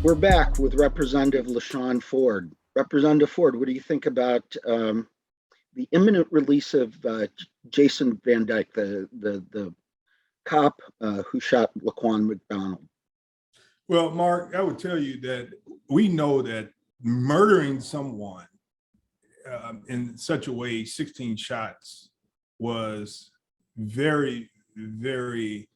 We're back with Representative LaShawn Ford. Representative Ford, what do you think about the imminent release of Jason Van Dyke, the cop who shot Laquan McDonald? Well, Mark, I would tell you that we know that murdering someone in such a way, 16 shots, was very, very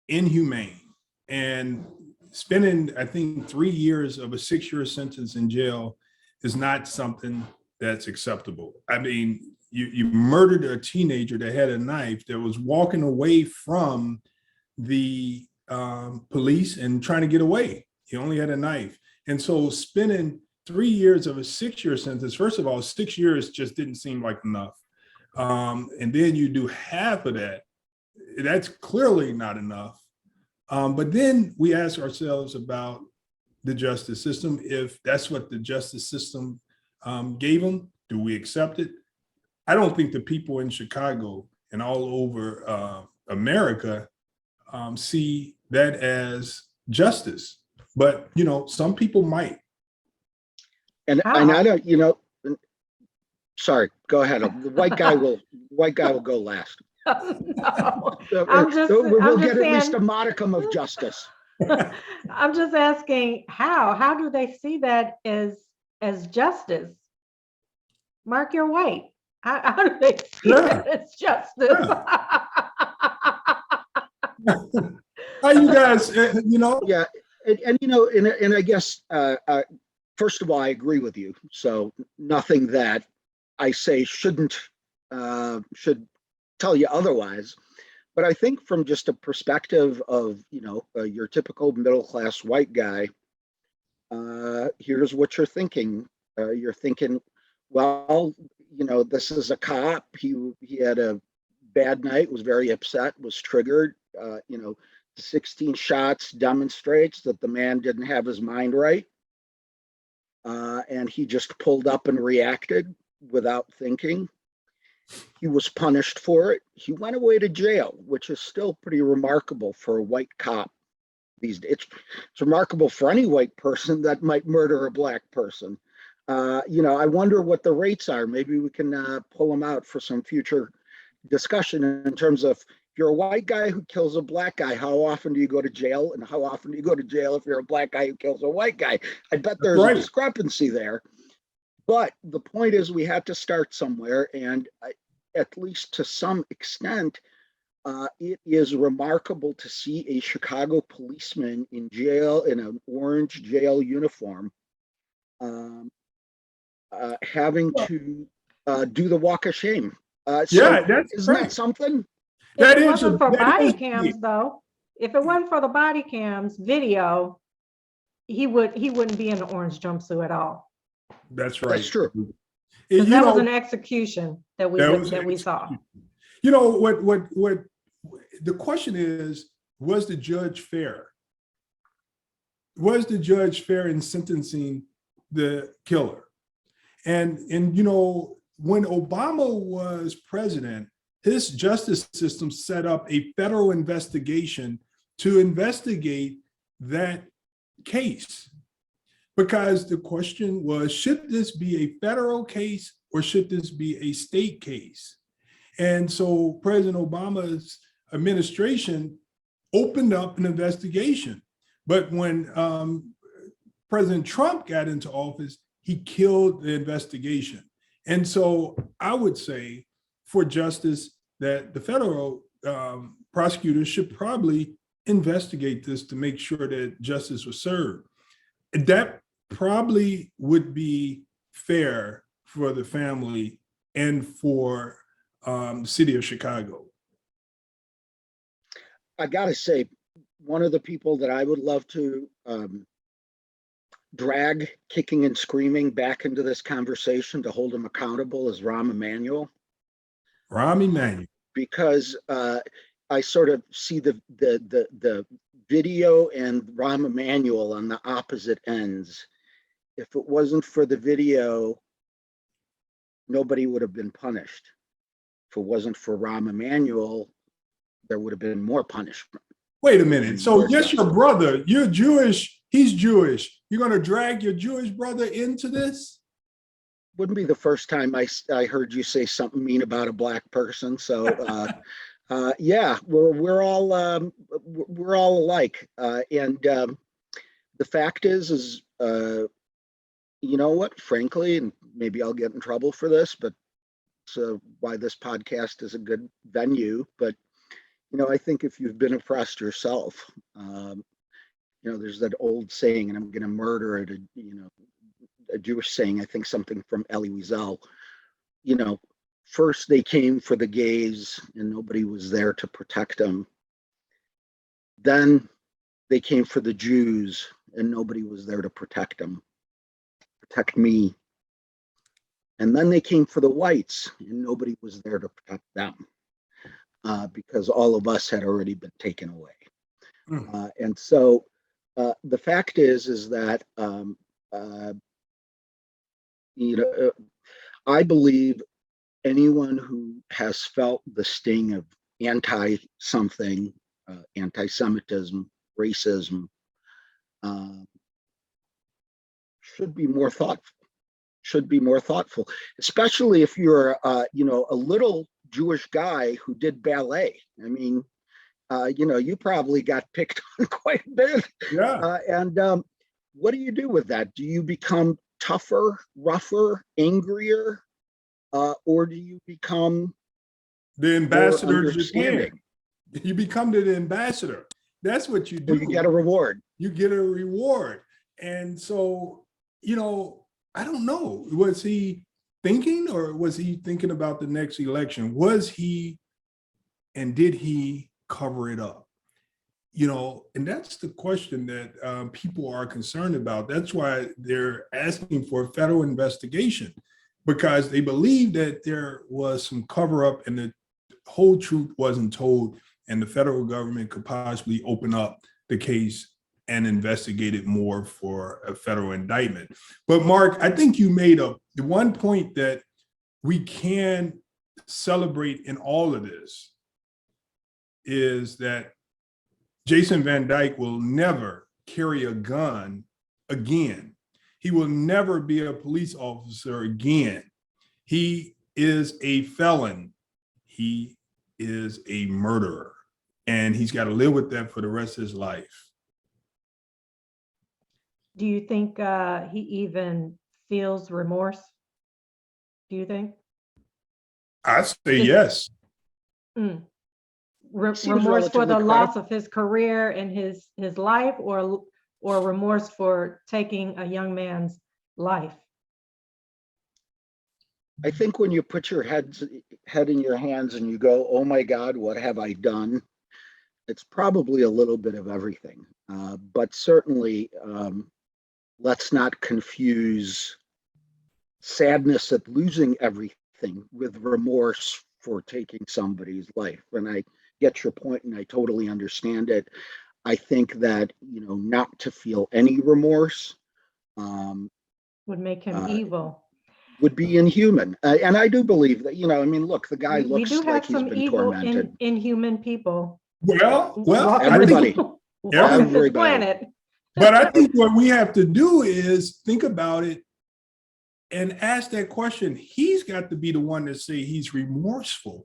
inhumane. And spending, I think, 3 years of a 6-year sentence in jail is not something that's acceptable. I mean, you murdered a teenager that had a knife, that was walking away from the police and trying to get away. He only had a knife. And so spending 3 years of a 6-year sentence, first of all, 6 years just didn't seem like enough. And then you do half of that, that's clearly not enough. But then we ask ourselves about the justice system. If that's what the justice system gave them, do we accept it? I don't think the people in Chicago and all over America see that as justice. But, you know, some people might. And I don't, sorry, go ahead. The white guy will go last. No, we'll get at least a modicum of justice. I'm just asking how do they see that as justice? Mark, you're white. How do they see that as justice? How you guys, Yeah, and I guess first of all, I agree with you. So nothing that I say should tell you otherwise. But I think from just a perspective of, your typical middle-class white guy, here's what you're thinking. You're thinking, well, this is a cop. He had a bad night, was very upset, was triggered. 16 shots demonstrates that the man didn't have his mind right. And he just pulled up and reacted without thinking. He was punished for it. He went away to jail, which is still pretty remarkable for a white cop these days. It's remarkable for any white person that might murder a black person. I wonder what the rates are. Maybe we can pull them out for some future discussion in terms of, if you're a white guy who kills a black guy, how often do you go to jail? And how often do you go to jail if you're a black guy who kills a white guy? I bet there's a discrepancy there. But the point is, we have to start somewhere. And at least to some extent, it is remarkable to see a Chicago policeman in jail, in an orange jail uniform, having to do the walk of shame. Isn't that something? If it wasn't for body cams, though, if it wasn't for the body cams video, he wouldn't be in the orange jumpsuit at all. That's right. That's true. That was an execution that we saw. What the question is, was the judge fair? Was the judge fair in sentencing the killer? And when Obama was president, his justice system set up a federal investigation to investigate that case. Because the question was, should this be a federal case or should this be a state case? And so President Obama's administration opened up an investigation. But when President Trump got into office, he killed the investigation. And so I would say, for justice, that the federal prosecutors should probably investigate this to make sure that justice was served. That probably would be fair for the family and for the city of Chicago. I gotta say, one of the people that I would love to drag kicking and screaming back into this conversation to hold him accountable is Rahm Emanuel. Rahm Emanuel. Because I sort of see the video and Rahm Emanuel on the opposite ends. If it wasn't for the video, nobody would have been punished. If it wasn't for Rahm Emanuel, there would have been more punishment. Wait a minute. So yes, your brother, you're Jewish, he's Jewish. You're going to drag your Jewish brother into this? Wouldn't be the first time I heard you say something mean about a black person. So yeah, we're all alike. And the fact is you know what? Frankly, and maybe I'll get in trouble for this, but so why this podcast is a good venue. But I think if you've been oppressed yourself, there's that old saying, and I'm going to murder it. A Jewish saying, I think something from Elie Wiesel, first they came for the gays and nobody was there to protect them. Then they came for the Jews and nobody was there to protect them, protect me. And then they came for the whites and nobody was there to protect them because all of us had already been taken away. And so the fact is that I believe anyone who has felt the sting of anti-something, anti-Semitism, racism, should be more thoughtful, especially if you're, a little Jewish guy who did ballet. I mean, you probably got picked on quite a bit. Yeah. And what do you do with that? Do you become tougher, rougher, angrier, or do you become the ambassador? Understanding? You become the ambassador. That's what you do. Well, you get a reward. You get a reward. And so, I don't know. Was he thinking, or was he thinking about the next election? Was he, and did he cover it up? And that's the question that people are concerned about. That's why they're asking for a federal investigation, because they believe that there was some cover up and the whole truth wasn't told, and the federal government could possibly open up the case and investigate it more for a federal indictment. But Mark, I think you made the one point that we can celebrate in all of this is that Jason Van Dyke will never carry a gun again. He will never be a police officer again. He is a felon. He is a murderer. And he's got to live with that for the rest of his life. Do you think he even feels remorse? Do you think? I say yes. Remorse for the loss of his career and his life, or remorse for taking a young man's life? I think when you put your head in your hands and you go, oh my God, what have I done? It's probably a little bit of everything. But certainly, let's not confuse sadness at losing everything with remorse for taking somebody's life. And I get your point, and I totally understand it. I think that, not to feel any remorse would make him evil. Would be inhuman. And I do believe that, look, the guy looks like he's been tormented. Inhuman people. Well, everybody. Everybody. Planet. But I think what we have to do is think about it and ask that question. He's got to be the one to say he's remorseful.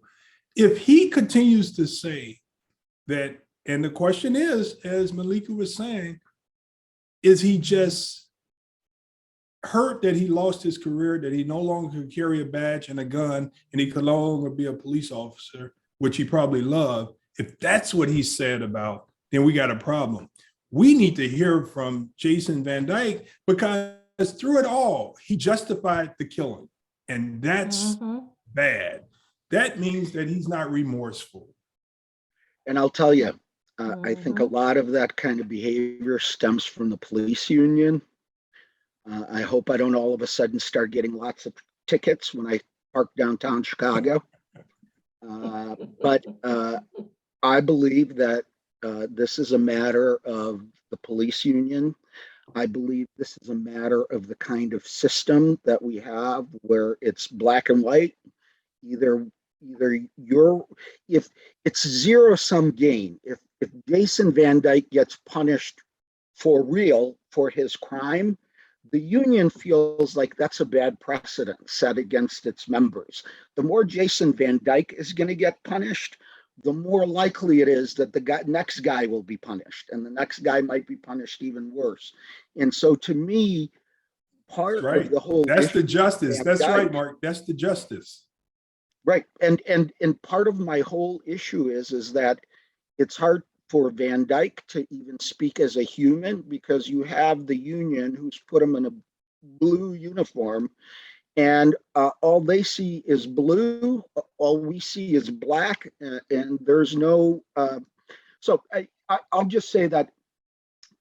If he continues to say that, and the question is, as Meleika was saying, is he just hurt that he lost his career, that he no longer could carry a badge and a gun, and he could no longer be a police officer, which he probably loved? If that's what he said about, then we got a problem. We need to hear from Jason Van Dyke, because through it all, he justified the killing. And that's bad. That means that he's not remorseful. And I'll tell you, I think a lot of that kind of behavior stems from the police union. I hope I don't all of a sudden start getting lots of tickets when I park downtown Chicago. But I believe that this is a matter of the police union. I believe this is a matter of the kind of system that we have, where it's black and white. Either if it's zero-sum game. if Jason Van Dyke gets punished for real for his crime, the union feels like that's a bad precedent set against its members. The more Jason Van Dyke is going to get punished, the more likely it is that the next guy will be punished, and the next guy might be punished even worse. And so, to me, part of the whole that's the justice. That's Dyke, right, Mark. That's the justice. Right, and part of my whole issue is that it's hard for Van Dyke to even speak as a human, because you have the union who's put him in a blue uniform, and all they see is blue. All we see is black, and there's no. So I'll just say that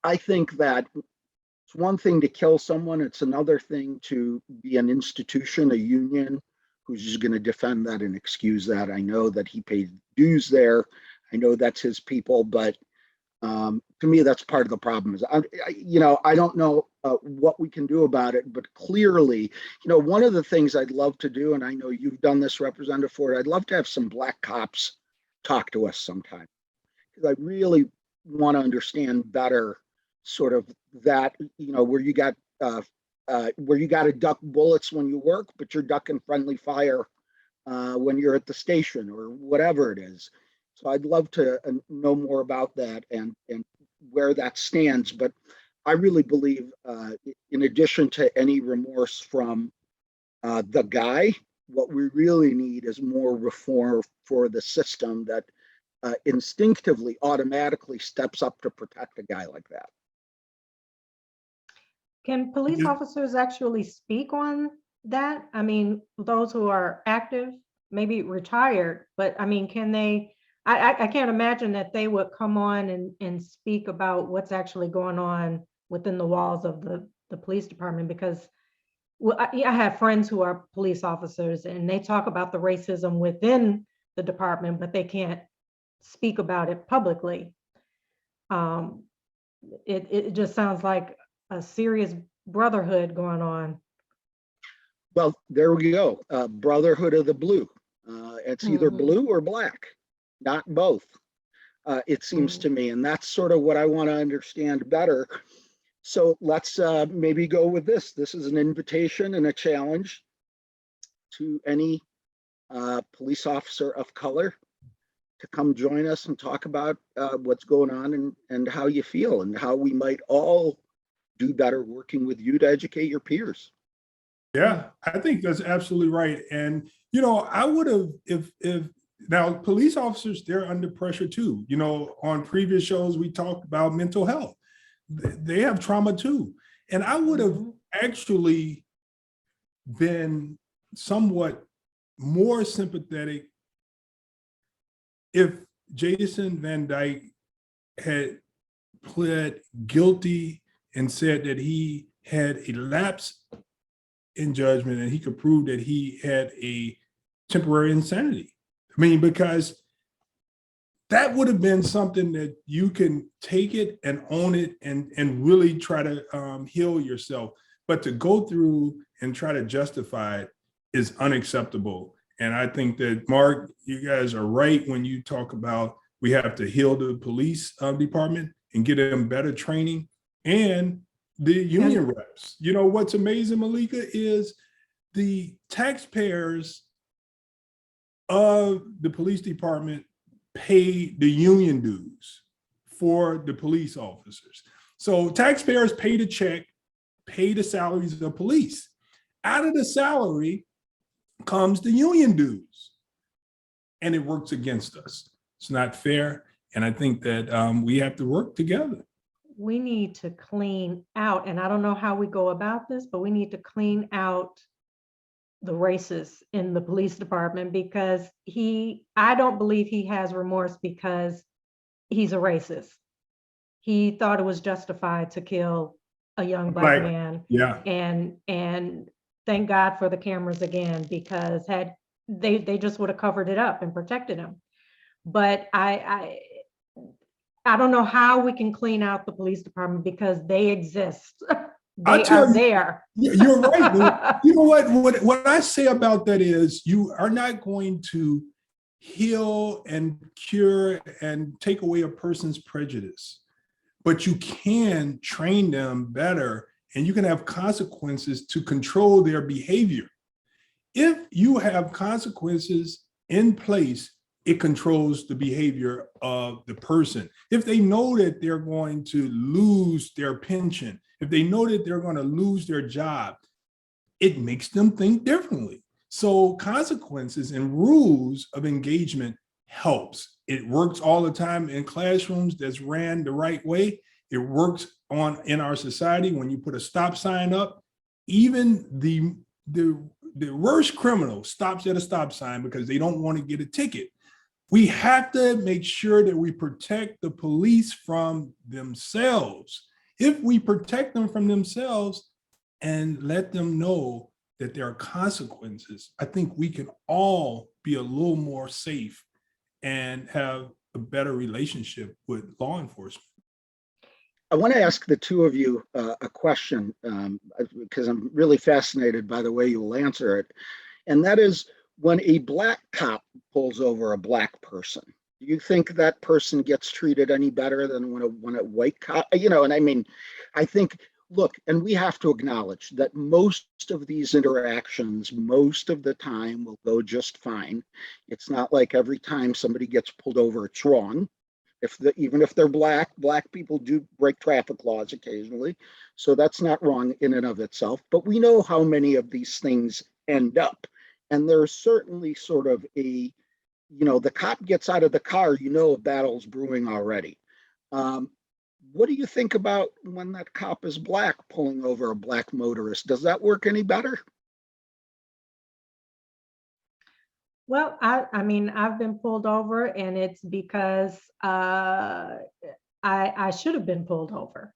I think that it's one thing to kill someone; it's another thing to be an institution, a union, who's just going to defend that and excuse that. I know that he paid dues there. I know that's his people, but to me, that's part of the problem. Is I don't know what we can do about it, but clearly, one of the things I'd love to do, and I know you've done this, Representative Ford, I'd love to have some black cops talk to us sometime, because I really want to understand better sort of that, where you got to duck bullets when you work, but you're ducking friendly fire when you're at the station or whatever it is. So I'd love to know more about that and where that stands. But I really believe, in addition to any remorse from the guy, what we really need is more reform for the system that instinctively, automatically steps up to protect a guy like that. Can police officers actually speak on that? I mean, those who are active, maybe retired, but I mean, can they? I can't imagine that they would come on and speak about what's actually going on within the walls of the police department, because I have friends who are police officers and they talk about the racism within the department, but they can't speak about it publicly. It just sounds like a serious brotherhood going on. Well, there we go. Brotherhood of the blue. It's either blue or black, not both. It seems to me, and that's sort of what I want to understand better. So let's maybe go with this. This is an invitation and a challenge to any police officer of color to come join us and talk about what's going on and how you feel and how we might all do better working with you to educate your peers. Yeah, I think that's absolutely right. And, I would have, if now police officers, they're under pressure too. On previous shows, we talked about mental health. They have trauma too. And I would have actually been somewhat more sympathetic if Jason Van Dyke had pled guilty and said that he had a lapse in judgment and he could prove that he had a temporary insanity. I mean, because that would have been something that you can take it and own it and really try to heal yourself. But to go through and try to justify it is unacceptable. And I think that, Mark, you guys are right when you talk about we have to heal the police department and get them better training, and the union reps. What's amazing, Meleika, is the taxpayers of the police department pay the union dues for the police officers. So taxpayers pay the check, pay the salaries of police. Out of the salary comes the union dues, and it works against us. It's not fair. And I think that we have to work together. We need to clean out, and I don't know how we go about this, but we need to clean out the racists in the police department, because I don't believe he has remorse because he's a racist. He thought it was justified to kill a young black man. Yeah. And thank God for the cameras again, because had they just would have covered it up and protected him. But I don't know how we can clean out the police department, because they exist. They are there. You're right. You know what I say about that is, you are not going to heal and cure and take away a person's prejudice, but you can train them better, and you can have consequences to control their behavior. If you have consequences in place, it controls the behavior of the person. If they know that they're going to lose their pension, if they know that they're going to lose their job, it makes them think differently. So consequences and rules of engagement helps. It works all the time in classrooms that's ran the right way. It works in our society when you put a stop sign up. Even the worst criminal stops at a stop sign because they don't want to get a ticket. We have to make sure that we protect the police from themselves. If we protect them from themselves and let them know that there are consequences, I think we can all be a little more safe and have a better relationship with law enforcement. I want to ask the two of you a question because I'm really fascinated by the way you will answer it. And that is, when a black cop pulls over a black person, do you think that person gets treated any better than when a white cop, and I mean, I think, look, and we have to acknowledge that most of these interactions, most of the time, will go just fine. It's not like every time somebody gets pulled over, it's wrong. Even if they're black people do break traffic laws occasionally. So that's not wrong in and of itself. But we know how many of these things end up. And there's certainly sort of the cop gets out of the car, a battle's brewing already. What do you think about when that cop is black pulling over a black motorist? Does that work any better? Well, I mean, I've been pulled over, and it's because I should have been pulled over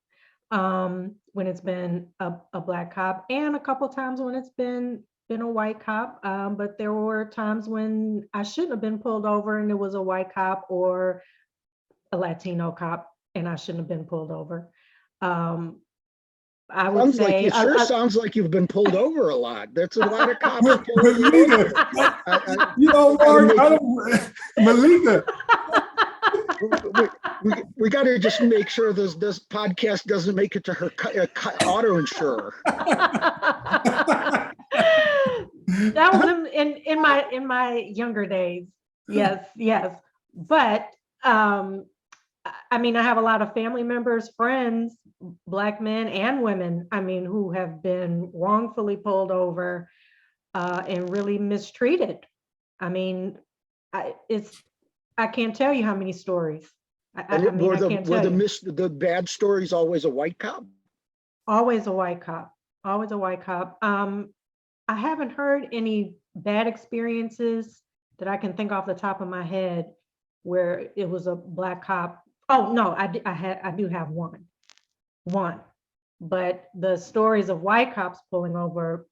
when it's been a black cop, and a couple times when it's been a white cop. But there were times when I shouldn't have been pulled over, and it was a white cop or a Latino cop, and I shouldn't have been pulled over. I would say it sure sounds like you've been pulled over a lot. There's a lot of cops pulling over. Mark, Meleika. We got to just make sure this podcast doesn't make it to her auto insurer. That was in my younger days. Yes. But I mean, I have a lot of family members, friends, black men and women, I mean, who have been wrongfully pulled over and really mistreated. I mean, I can't tell you how many stories. Were the bad stories always a white cop? Always a white cop. Always a white cop. I haven't heard any bad experiences that I can think off the top of my head where it was a black cop. Oh no, I do have one, but the stories of white cops pulling over,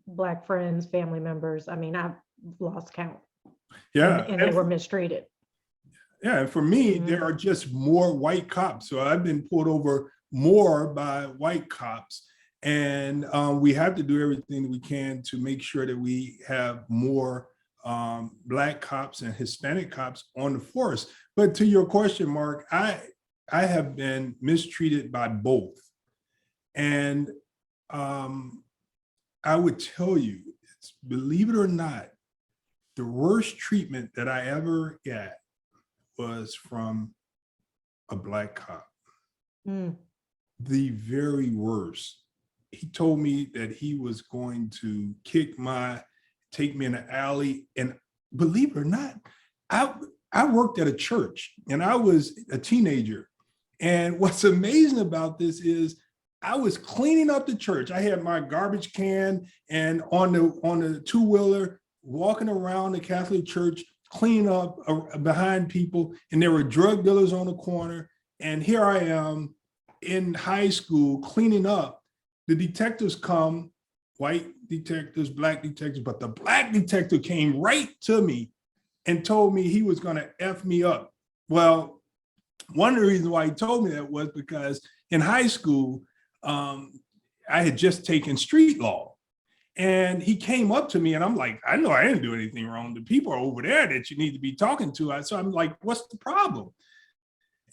black friends, family members, I mean, I've lost count. Yeah, and they were mistreated. Yeah, and for me, there are just more white cops. So I've been pulled over more by white cops, and we have to do everything that we can to make sure that we have more Black cops and Hispanic cops on the force. But to your question, Mark, I have been mistreated by both. And I would tell you, believe it or not, the worst treatment that I ever got was from a Black cop. The very worst. He told me that he was going to take me in an alley. And believe it or not, I worked at a church and I was a teenager. And what's amazing about this is I was cleaning up the church. I had my garbage can and on the two-wheeler, walking around the Catholic church, cleaning up behind people, and there were drug dealers on the corner. And here I am in high school cleaning up. The detectives come, white detectives, Black detectives, but the Black detective came right to me and told me he was gonna F me up. Well, one of the reasons why he told me that was because in high school, I had just taken street law. And he came up to me and I'm like, I know I didn't do anything wrong. The people are over there that you need to be talking to. So I'm like, what's the problem?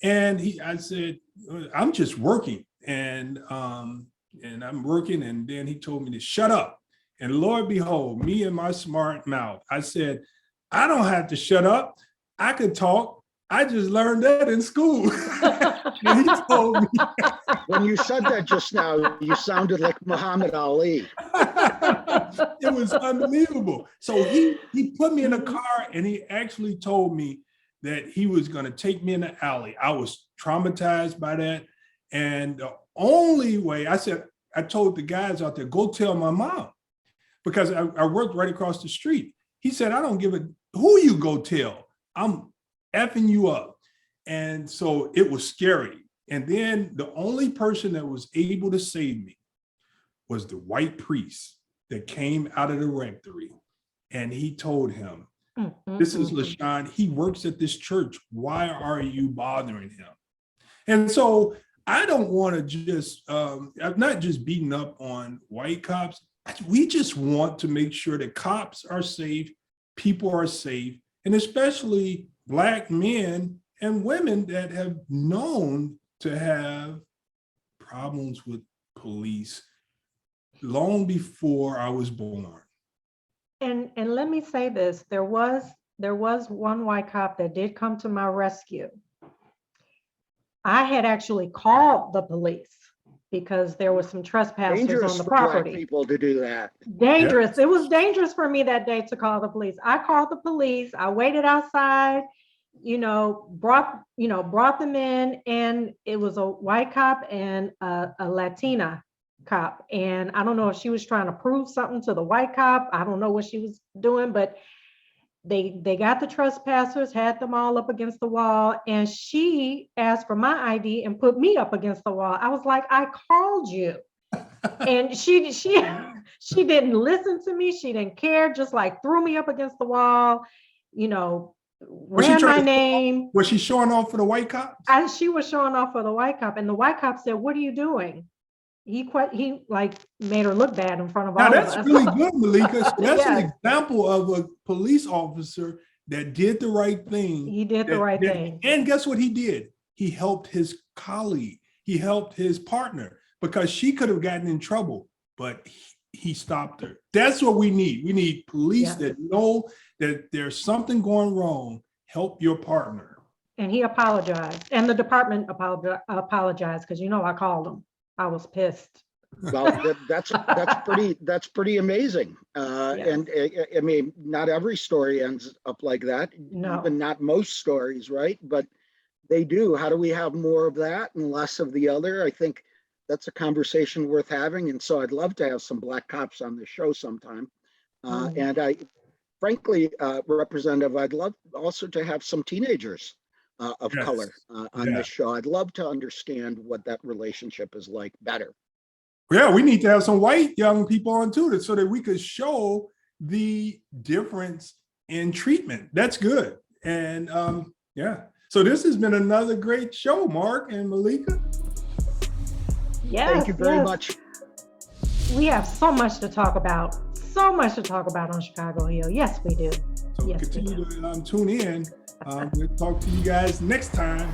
And I said, I'm just working. And I'm working. And then he told me to shut up. And Lord behold, me and my smart mouth, I said, I don't have to shut up. I could talk. I just learned that in school. And he told me. When you said that just now, you sounded like Muhammad Ali. It was unbelievable. So he put me in a car and he actually told me that he was going to take me in the alley. I was traumatized by that. And the only way I told the guys out there, go tell my mom, because I worked right across the street. He said, I don't give a who you go tell. I'm effing you up. And so it was scary. And then the only person that was able to save me was the white priest that came out of the rectory. And he told him, this is LaShawn. He works at this church. Why are you bothering him? And so I don't want to just, I'm not just beating up on white cops. We just want to make sure that cops are safe, people are safe, and especially Black men and women that have known to have problems with police long before I was born. And let me say this, there was one white cop that did come to my rescue. I had actually called the police because there was some trespassers Dangerous on the for Black property. people to do that. Dangerous. Yeah. It was dangerous for me that day to call the police. I called the police. I waited outside, brought them in, and it was a white cop and a Latina cop. And I don't know if she was trying to prove something to the white cop. I don't know what she was doing, but they got the trespassers, had them all up against the wall, and she asked for my ID and put me up against the wall. I was like, I called you. And she didn't listen to me. She didn't care, just like threw me up against the wall, ran my name. Was she showing off for the white cop? She was showing off for the white cop, and the white cop said, what are you doing? He made her look bad in front of all of us. Now that's really good, Meleika. So that's Yes. an example of a police officer that did the right thing. He did the right thing. And guess what he did? He helped his colleague. He helped his partner, because she could have gotten in trouble, but he stopped her. That's what we need. We need police that know that there's something going wrong. Help your partner. And he apologized. And the department apologized because, I called him. I was pissed. Well, that's pretty amazing. And I mean, not every story ends up like that. No. Even not most stories, right? But they do. How do we have more of that and less of the other? I think that's a conversation worth having. And so I'd love to have some Black cops on the show sometime. And frankly, Representative, I'd love also to have some teenagers of color on this show. I'd love to understand what that relationship is like better. Yeah, we need to have some white young people on too, so that we could show the difference in treatment. That's good. And so this has been another great show, Mark and Meleika. Yes, thank you very much. We have so much to talk about. So much to talk about on Chicago Hill. Yes, we do. So yes, continue to tune in. We'll talk to you guys next time